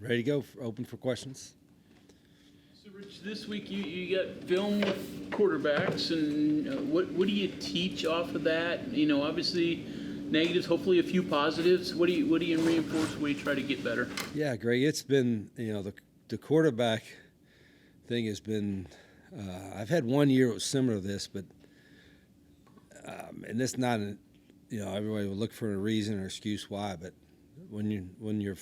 ready to go, open for questions. So, Rich, this week you got film with quarterbacks, and what do you teach off of that? Obviously negatives, hopefully a few positives. What do you reinforce? What do you try to get better? Yeah, Greg, it's been, the quarterback thing has been, I've had 1 year that was similar to this, but, and it's not, everybody will look for a reason or excuse why, but when your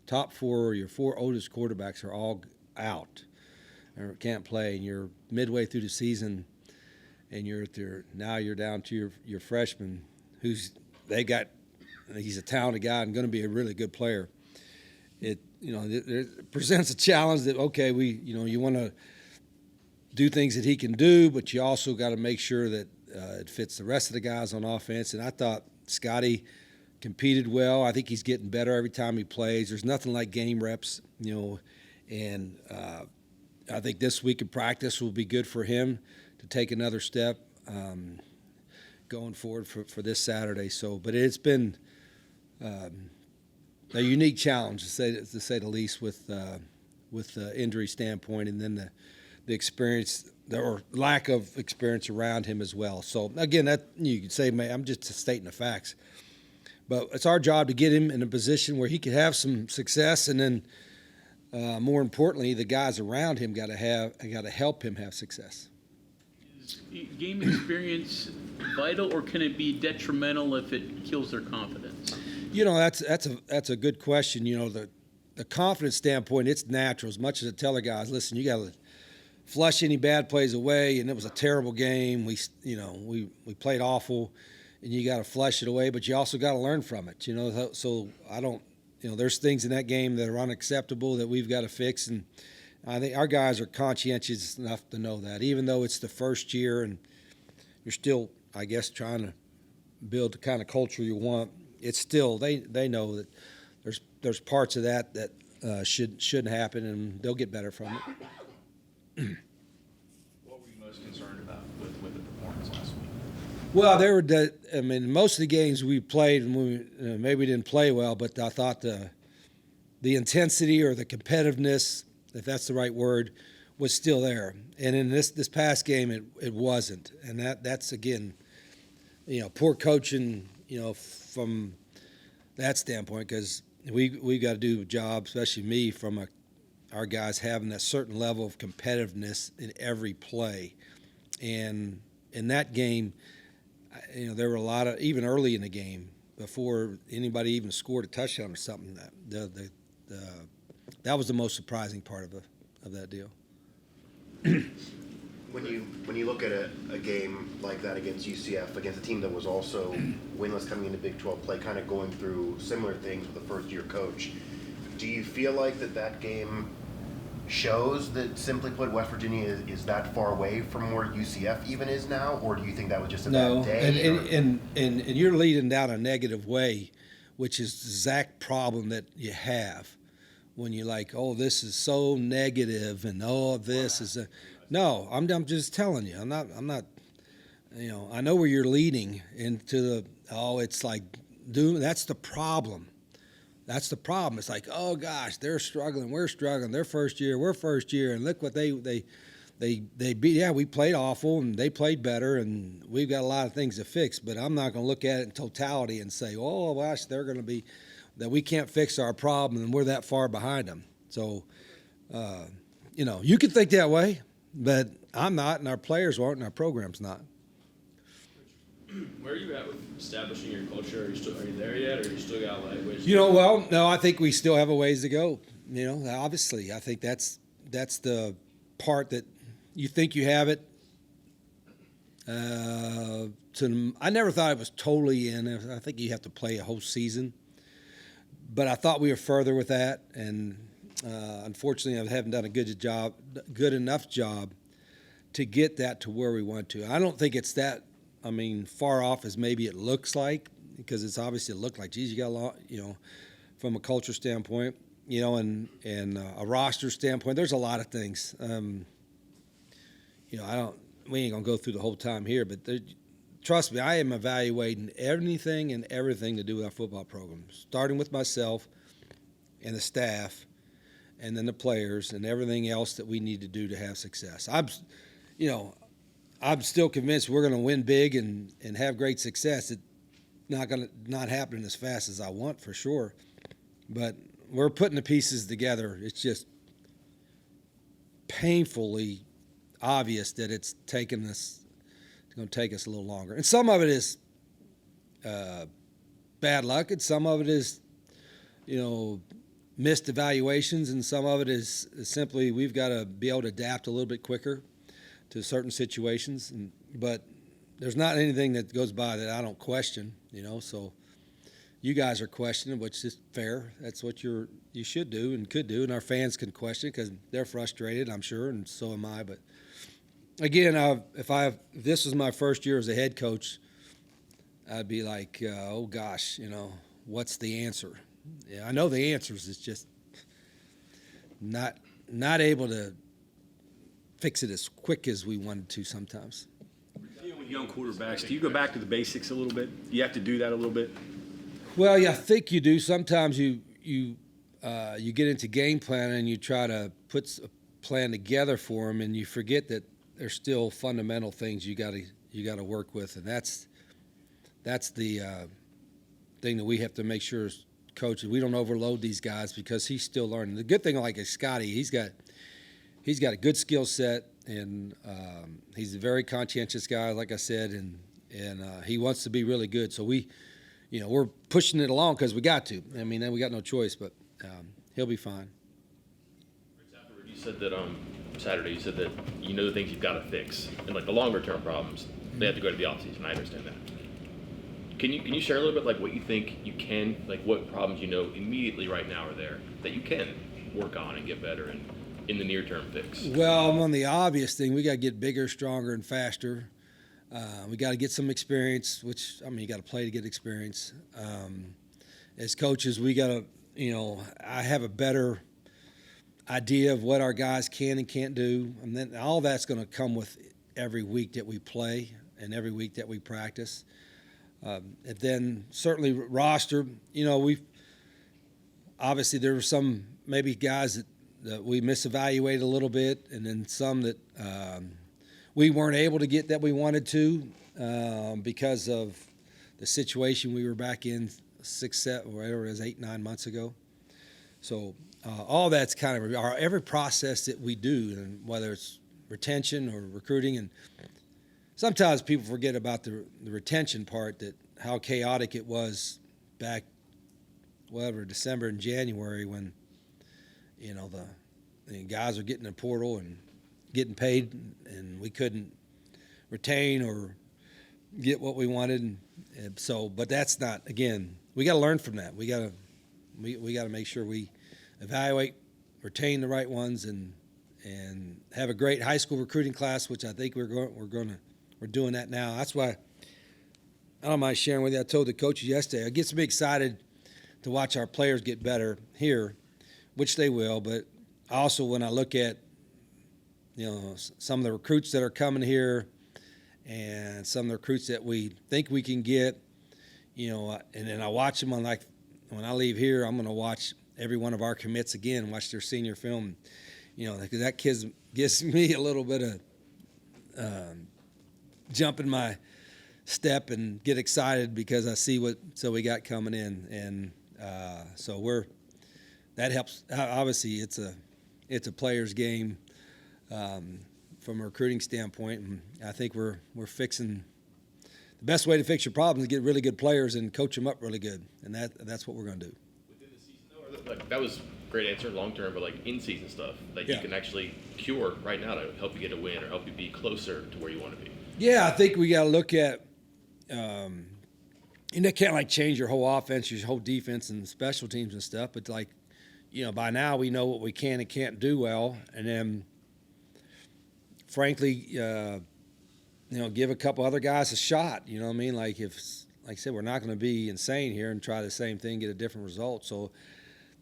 top four or your four oldest quarterbacks are all out or can't play, and you're midway through the season, and you're down to your freshman, he's a talented guy and going to be a really good player. It presents a challenge that, okay, you want to do things that he can do, but you also got to make sure that it fits the rest of the guys on offense. And I thought Scotty competed well. I think he's getting better every time he plays. There's nothing like game reps, and I think this week of practice will be good for him to take another step going forward for this Saturday. So, but it's been a unique challenge to say the least with the injury standpoint, and then the experience or lack of experience around him as well. So again, that you could say, man, I'm just stating the facts, but it's our job to get him in a position where he could have some success, and then more importantly, the guys around him got to help him have success. Is game experience vital, or can it be detrimental if it kills their confidence? That's a good question. The confidence standpoint, it's natural. As much as I tell the guys, listen, you got to flush any bad plays away, and it was a terrible game. We played awful, and you got to flush it away, but you also got to learn from it. So I don't. There's things in that game that are unacceptable that we've got to fix, and I think our guys are conscientious enough to know that, even though it's the first year and you're still, I guess, trying to build the kind of culture you want. It's still they know that there's parts of that shouldn't happen, and they'll get better from it. What were you most concerned about with the performance last week? Well, most of the games we played, and maybe we didn't play well, but I thought the intensity or the competitiveness, if that's the right word, was still there. And in this past game, it wasn't. And that's again, poor coaching, from that standpoint, because we got to do a job, especially me, from our guys having that certain level of competitiveness in every play. And in that game, there were a lot of, even early in the game, before anybody even scored a touchdown or something, that was the most surprising part of that deal. When you look at a game like that against UCF, against a team that was also winless coming into Big 12 play, kind of going through similar things with a first-year coach, do you feel like that game shows that, simply put, West Virginia is that far away from where UCF even is now, or do you think that was just a bad day? And you're leading down a negative way, which is the exact problem that you have when you're like, oh, this is so negative, and oh, this is a no. I'm just telling you. I'm not. I know where you're leading into the. Oh, it's like doom. That's the problem. That's the problem. It's like, oh gosh, they're struggling. We're struggling. They're first year. We're first year, and look what they beat. Yeah, we played awful, and they played better, and we've got a lot of things to fix. But I'm not going to look at it in totality and say, oh gosh, they're going to be that we can't fix our problem, and we're that far behind them. So, you can think that way, but I'm not, and our players aren't, and our program's not. Where are you at with establishing your culture? Are you there yet, or you still got ways? No, I think we still have a ways to go. Obviously, I think that's the part that you think you have it. I never thought it was totally in. I think you have to play a whole season, but I thought we were further with that, and unfortunately, I haven't done a good enough job to get that to where we want to. I don't think it's that. Far off as maybe it looks like, because it's obviously looked like, geez, you got a lot, from a culture standpoint, and a roster standpoint. There's a lot of things. We ain't gonna go through the whole time here, but trust me, I am evaluating anything and everything to do with our football program, starting with myself, and the staff, and then the players and everything else that we need to do to have success. I'm still convinced we're going to win big and have great success. It's not happening as fast as I want, for sure, but we're putting the pieces together. It's just painfully obvious that it's going to take us a little longer. And some of it is bad luck, and some of it is, missed evaluations, and some of it is simply we've got to be able to adapt a little bit quicker to certain situations. But there's not anything that goes by that I don't question, so you guys are questioning, which is fair. That's what you should do and could do, and our fans can question because they're frustrated, I'm sure, and so am I. But again, if this was my first year as a head coach, I'd be like, oh gosh, what's the answer? Yeah, I know the answers. It's just not able to fix it as quick as we wanted to sometimes. With young quarterbacks, do you go back to the basics a little bit? You have to do that a little bit. Well, yeah, I think you do. Sometimes you get into game planning and you try to put a plan together for them, and you forget that there's still fundamental things you got to work with, and that's the thing that we have to make sure as coaches we don't overload these guys, because he's still learning. The good thing, like Scotty, he's got a good skill set, and he's a very conscientious guy, like I said, and he wants to be really good. So we're pushing it along because we got to. I mean, we got no choice, but he'll be fine. Afterward, you said that on Saturday, you said that the things you've got to fix, and like the longer term problems, they have to go to the offseason. I understand that. Can you share a little bit like what you think you can, like what problems immediately right now are there that you can work on and get better and in the near term fix? Well, on the obvious thing, we got to get bigger, stronger, and faster. We got to get some experience, which, you got to play to get experience. As coaches, we got to, I have a better idea of what our guys can and can't do. And then all that's going to come with every week that we play and every week that we practice. And then certainly roster, obviously there were some maybe guys that we misevaluated a little bit, and then some that we weren't able to get that we wanted to because of the situation we were back in 6, 7, whatever it is, 8, 9 months ago. So all that's kind of every process that we do, and whether it's retention or recruiting, and sometimes people forget about the retention part, that how chaotic it was back, December and January, when the guys are getting in the portal and getting paid, and we couldn't retain or get what we wanted. And so, but that's not, again, we got to learn from that. We got to make sure we evaluate, retain the right ones, and have a great high school recruiting class, which I think we're doing that now. That's why I don't mind sharing with you. I told the coaches yesterday, it gets me excited to watch our players get better here, which they will. But also when I look at, some of the recruits that are coming here and some of the recruits that we think we can get, and then I watch them when I leave here, I'm going to watch every one of our commits again, watch their senior film. Because that gives me a little bit of jump in my step and get excited because I see what we got coming in, and so that helps. Obviously, it's a player's game from a recruiting standpoint, and I think we're fixing. The best way to fix your problems is get really good players and coach them up really good, and that's what we're going to do. Within the season, though, that was a great answer long term, but like in season stuff that you can actually cure right now to help you get a win or help you be closer to where you want to be. Yeah, I think we got to look at, and that can't change your whole offense, your whole defense and special teams and stuff, but by now we know what we can and can't do well, and then frankly, give a couple other guys a shot. You know what I mean? Like I said, we're not going to be insane here and try the same thing, get a different result. So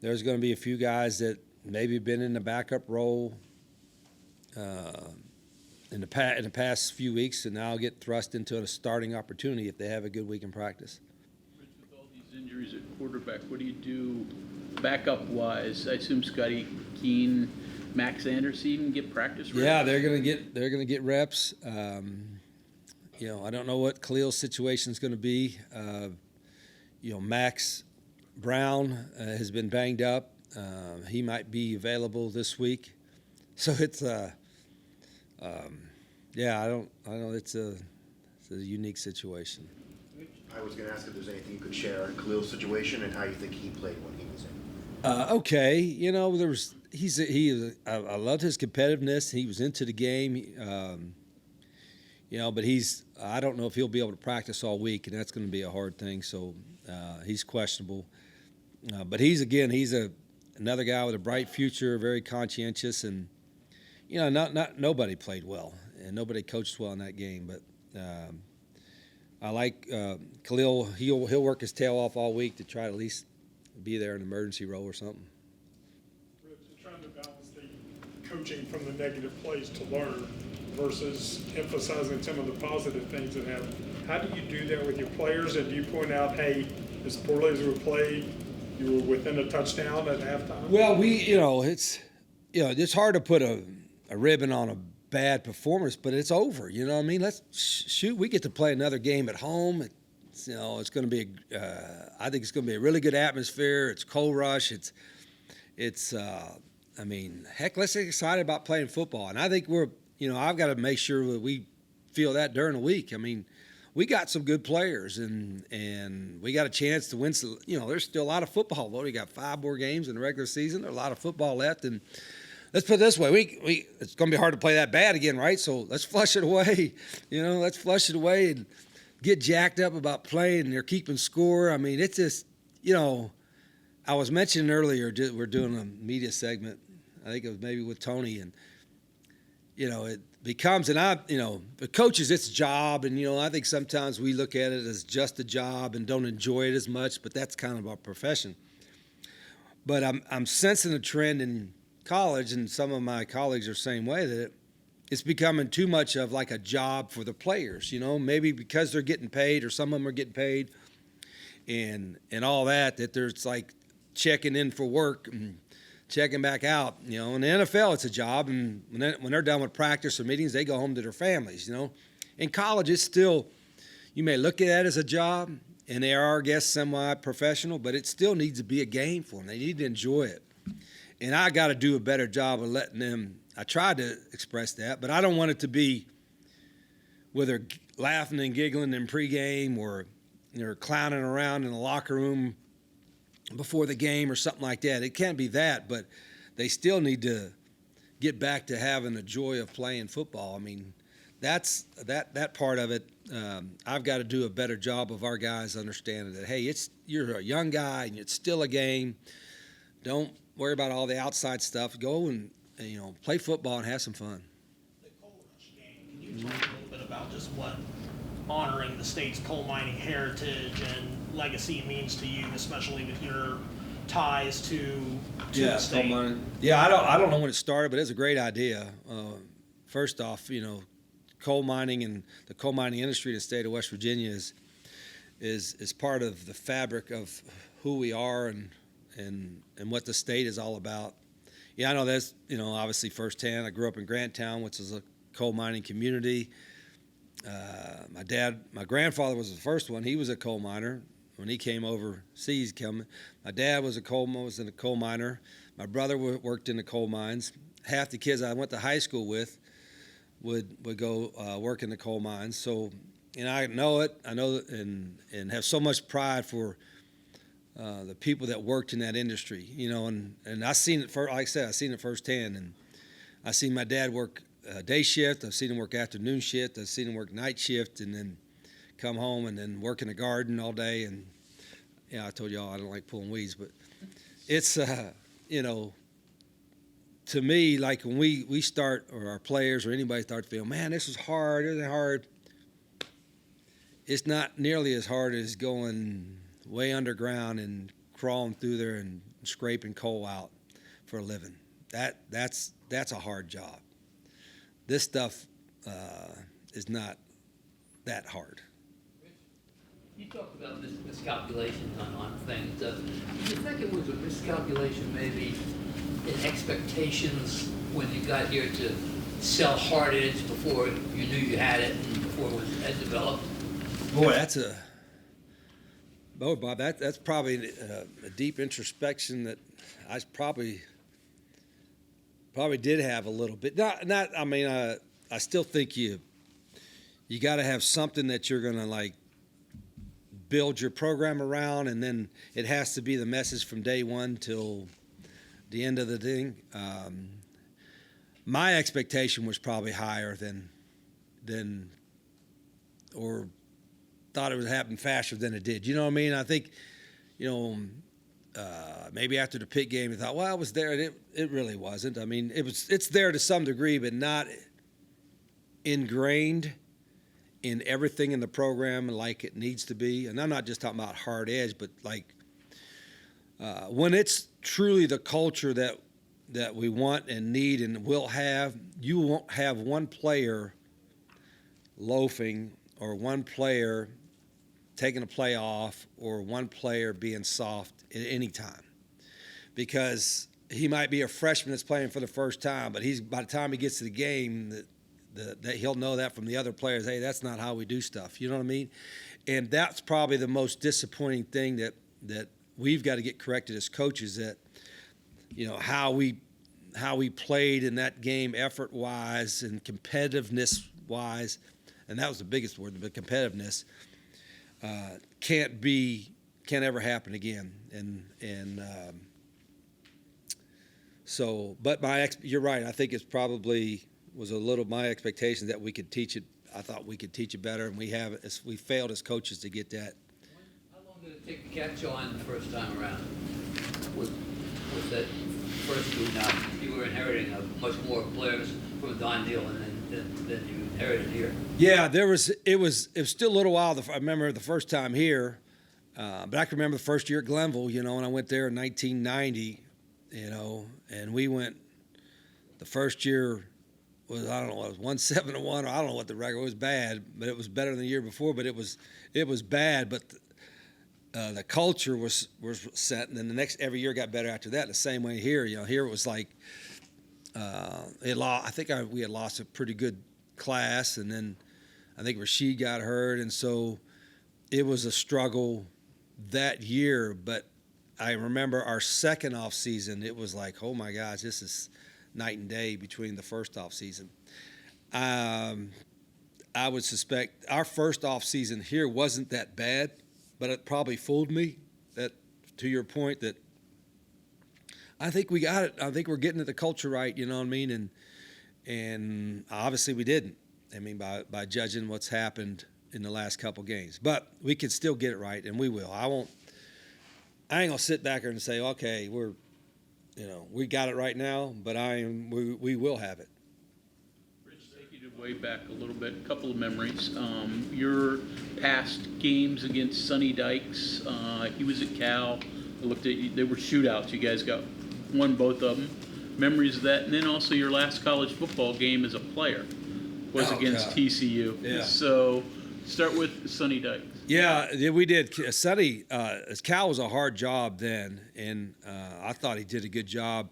there's going to be a few guys that maybe been in the backup role in the past few weeks, and now get thrust into a starting opportunity if they have a good week in practice. With all these injuries at quarterback, what do you do backup wise? I assume Scotty Keene, Max Anderson get practice reps? Yeah, they're gonna get reps. I don't know what Khalil's situation is going to be. Max Brown has been banged up. He might be available this week, so it's I don't know. It's a unique situation. I was going to ask if there's anything you could share on Khalil's situation and how you think he played when he was in. Okay, I loved his competitiveness. He was into the game. But I don't know if he'll be able to practice all week, and that's going to be a hard thing. So he's questionable. But he's another guy with a bright future, very conscientious, and nobody played well, and nobody coached well in that game. But I like Khalil. He'll work his tail off all week to try to at least be there in an emergency role or something. Rich, you're trying to balance the coaching from the negative plays to learn versus emphasizing some of the positive things that happen. How do you do that with your players? And do you point out, hey, as poorly as we played, you were within a touchdown at halftime? Well, it's hard to put a ribbon on a bad performance, but it's over. You know what I mean? Let's shoot. We get to play another game at home. It's going to be. I think it's going to be a really good atmosphere. It's cold rush. Heck, let's get excited about playing football. And I think I've got to make sure that we feel that during the week. I mean, we got some good players, and we got a chance to win. There's still a lot of football. Well, we got 5 more games in the regular season. There's a lot of football left, and let's put it this way: it's going to be hard to play that bad again, right? So let's flush it away. Let's flush it away and get jacked up about playing. And they're keeping score. I mean, it's just, I was mentioning earlier we're doing a media segment. I think it was maybe with Tony, and it becomes, the coaches, it's a job, and I think sometimes we look at it as just a job and don't enjoy it as much, but that's kind of our profession. But I'm sensing a trend in college, and some of my colleagues are the same way, that it's becoming too much of like a job for the players, maybe because they're getting paid, or some of them are getting paid, and all that there's like checking in for work and checking back out. In the NFL, it's a job, and when they're done with practice or meetings, they go home to their families. In college, it's still, you may look at that as a job, and they are, I guess, semi-professional, but it still needs to be a game for them. They need to enjoy it. And I got to do a better job of letting them. I tried to express that, but I don't want it to be where they're laughing and giggling in pregame, or they're clowning around in the locker room before the game or something like that. It can't be that, but they still need to get back to having the joy of playing football. I mean, that's that part of it. I've got to do a better job of our guys understanding that, hey, you're a young guy and it's still a game. Don't worry about all the outside stuff. Go and play football and have some fun. The coal rush game, can you talk a little bit about just what honoring the state's coal mining heritage and legacy means to you, especially with your ties to the state? Coal mining. Yeah, I don't know when it started, but it's a great idea. First off, coal mining and the coal mining industry in the state of West Virginia is part of the fabric of who we are and what the state is all about. Yeah, I know that's, obviously firsthand. I grew up in Granttown, which is a coal mining community. My grandfather was the first one. He was a coal miner when he came overseas. My dad was a coal miner. My brother worked in the coal mines. Half the kids I went to high school with would go work in the coal mines. So, I know it. I know and have so much pride for the people that worked in that industry, and I seen it like I said, I seen it firsthand, and I seen my dad work day shift. I've seen him work afternoon shift. I've seen him work night shift, and then come home and then work in the garden all day. And I told y'all I don't like pulling weeds, but it's to me, like when we start, or our players or anybody start to feel, man, this is hard. Isn't it hard? It's not nearly as hard as going way underground and crawling through there and scraping coal out for a living. That's a hard job. This stuff is not that hard. You talked about miscalculations on things. Do you think it was a miscalculation maybe in expectations when you got here to sell hard edge before you knew you had it and before it had developed? Bob, that's probably a deep introspection that I probably did have a little bit. I mean, I still think you got to have something that you're gonna like build your program around, and then it has to be the message from day one till the end of the thing. My expectation was probably higher than or thought it would happen faster than it did. You know what I mean? I think, maybe after the Pitt game, I thought, well, it was there. And it really wasn't. I mean, it's there to some degree, but not ingrained in everything in the program like it needs to be. And I'm not just talking about hard edge, but like when it's truly the culture that we want and need and will have, you won't have one player loafing or one player taking a play off or one player being soft at any time, because he might be a freshman that's playing for the first time, but by the time he gets to the game, that he'll know that from the other players. Hey, that's not how we do stuff. You know what I mean? And that's probably the most disappointing thing that we've got to get corrected as coaches. That how we played in that game, effort wise and competitiveness wise, and that was the biggest word, the competitiveness. Can't ever happen again. But you're right. I think it's probably was a little my expectation that we could teach it. I thought we could teach it better, and we failed as coaches to get that. How long did it take to catch on the first time around? Was that first you were inheriting much more players from Don Deal than you inherited here? Yeah, it was still a little while. I remember the first time here, but I can remember the first year at Glenville, and I went there in 1990, and we went the first year was, I don't know, it was 17-1, or I don't know what the record was. Bad, but it was better than the year before, but it was bad, but the culture was set, and then every year got better after that. The same way here, here it was like we had lost a pretty good class, and then I think Rashid got hurt, and so it was a struggle that year. But I remember our second off season, it was like, oh my gosh, this is night and day between the first off season. I would suspect our first off season here wasn't that bad, but it probably fooled me. That, to your point, that I think we got it. I think we're getting at the culture right. You know what I mean? And obviously we didn't. I mean, by judging what's happened in the last couple games, but we can still get it right, and we will. I ain't gonna sit back here and say, okay, we got it right now, but we will have it. Rich, take you way back a little bit, a couple of memories. Your past games against Sonny Dykes, he was at Cal. I looked at you, they were shootouts. You guys won both of them. Memories of that, and then also your last college football game as a player was against TCU. Yeah. So start with Sonny Dykes. Yeah, we did. Sonny, Cal was a hard job then, and I thought he did a good job,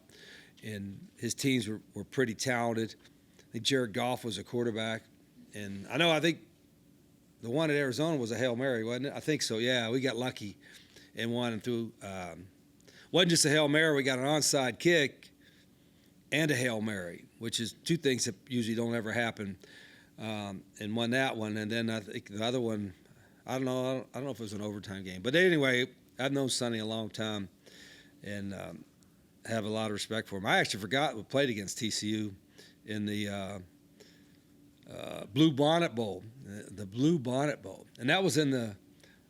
and his teams were pretty talented. I think Jared Goff was a quarterback, and I think the one at Arizona was a Hail Mary, wasn't it? I think so, yeah. We got lucky and won, and through wasn't just a Hail Mary, we got an onside kick and a Hail Mary, which is two things that usually don't ever happen, and won that one. And then I think the other one, I don't know if it was an overtime game. But anyway, I've known Sonny a long time and have a lot of respect for him. I actually forgot we played against TCU in the Blue Bonnet Bowl, the Blue Bonnet Bowl. And that was in the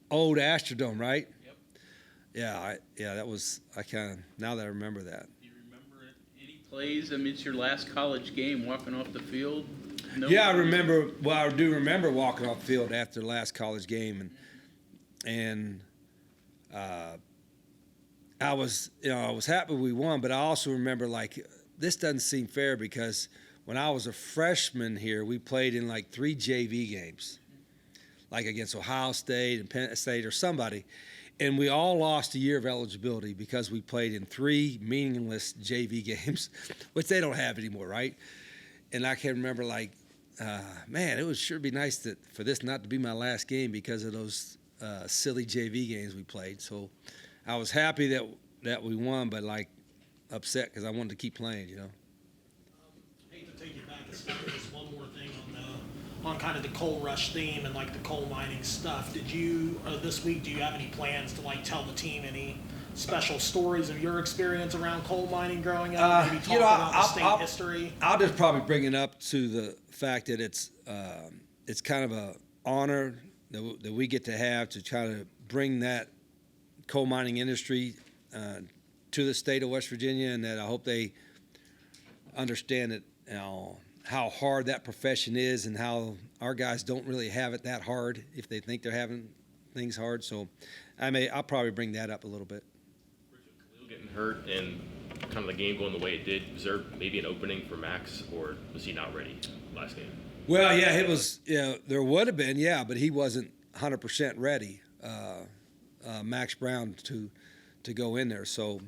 old Astrodome, right? Yep. Yeah, that was, now that I remember that. Do you remember any plays? I mean, it's your last college game, walking off the field. No. Yeah, I remember. Well, I do remember walking off the field after the last college game, and I was happy we won, but I also remember this doesn't seem fair because when I was a freshman here, we played in 3 JV games. like against Ohio State and Penn State or somebody. And we all lost a year of eligibility because we played in 3 meaningless JV games, which they don't have anymore, right? And I can remember, like, man, it would sure be nice for this not to be my last game because of those silly JV games we played. So I was happy that we won, but, like, upset because I wanted to keep playing, you know. Hate to take you back a step, just one more thing on kind of the coal rush theme and like the coal mining stuff. Did you this week? Do you have any plans to like tell the team any special stories of your experience around coal mining growing up? Maybe talk about the state history. I'll just probably bring it up to the fact that it's kind of a honor that we get to have to try to bring that coal mining industry to the state of West Virginia, and that I hope they understand that, you know, how hard that profession is and how our guys don't really have it that hard if they think they're having things hard. So I'll probably bring that up a little bit. Khalil getting hurt and kind of the game going the way it did, was there maybe an opening for Max, or was he not ready last game? Well, yeah, it was. Yeah, there would have been, yeah, but he wasn't 100% ready, Max Brown, to go in there. So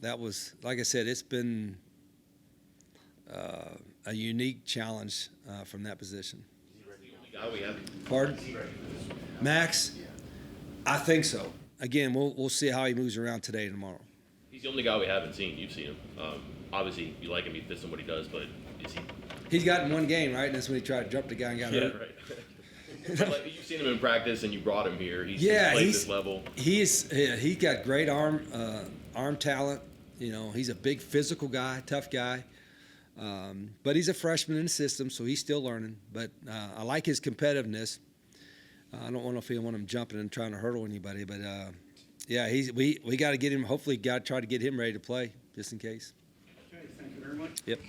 that was, like I said, it's been a unique challenge from that position. Guy we have. Pardon? Max? I think so. Again, we'll see how he moves around today and tomorrow. He's the only guy we haven't seen. You've seen him. Obviously, you like him. He fits in what he does, but is he? He's gotten one game, right? And that's when he tried to jump the guy and got hurt. Right. But like, you've seen him in practice, and you brought him here. He's played this level. He's got great arm talent. You know, he's a big physical guy, tough guy. But he's a freshman in the system, so he's still learning. But I like his competitiveness. I don't want to feel him jumping and trying to hurdle anybody. But yeah, we got to get him. Hopefully, got to try to get him ready to play just in case. Okay, thank you very much. Yep.